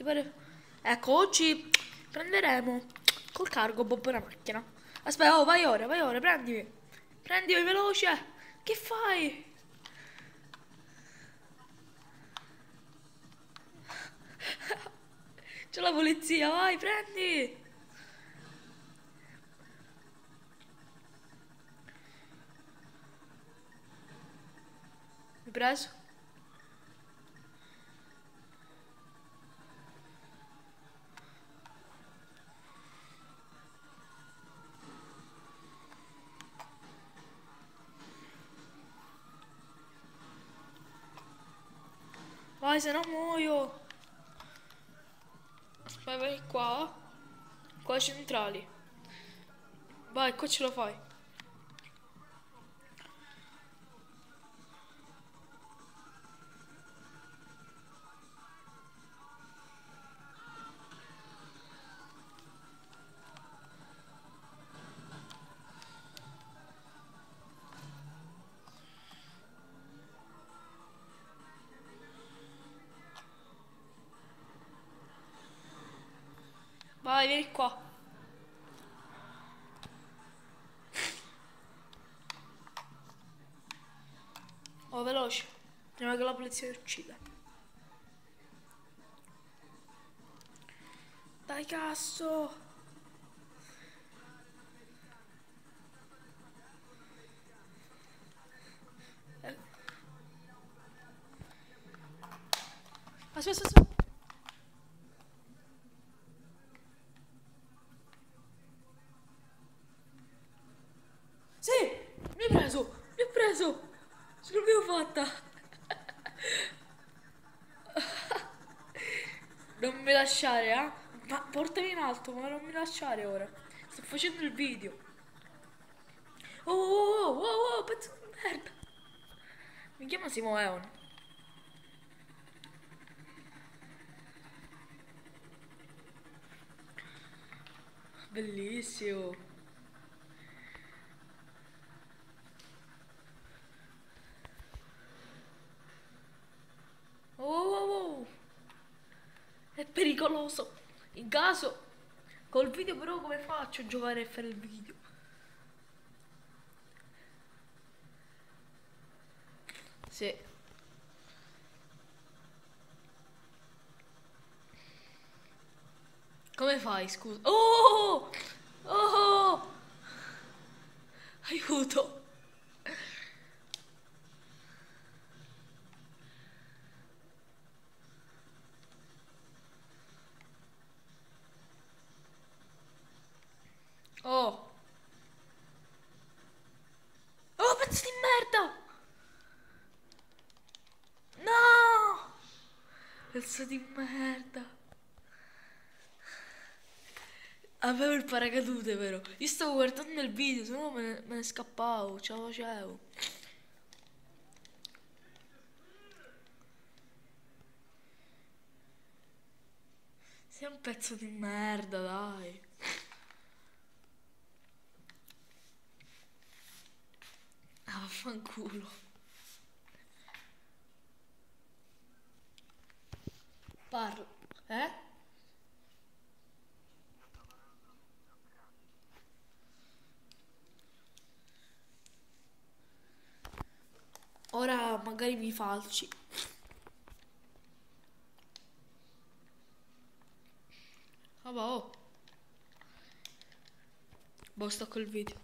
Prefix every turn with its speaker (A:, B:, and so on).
A: Ecco, oggi prenderemo col cargo Bob una macchina. Aspetta, oh, vai ora, prendimi. Prendimi veloce. Che fai? C'è la polizia, vai, prendi. Mi hai preso? Vai, se no muoio. Aspetta, vai qua. Qua centrali. Vai, qua ce la fai. Vai, vieni qua. Oh, veloce. Prima che la polizia ti uccida. Dai, cazzo. Aspetta. Sì, mi hai preso. Ce l'abbiamo fatta. Non mi lasciare, eh? Ma portami in alto, ma non mi lasciare ora. Sto facendo il video. Oh, pezzo di merda. Mi chiama Simo Eon. Bellissimo. Oh. È pericoloso. In caso, col video però come faccio a giocare e fare il video? Sì. Come fai, scusa? Oh! Aiuto! Oh! Oh, pezzo di merda! No! Pezzo di merda! Avevo il paracadute, vero? Io stavo guardando il video, se no me ne scappavo, ce la facevo. Sei un pezzo di merda, dai. Ah, vaffanculo. Parlo. Eh? Ora magari mi falci. Vabbè, oh. Boh, sto col video.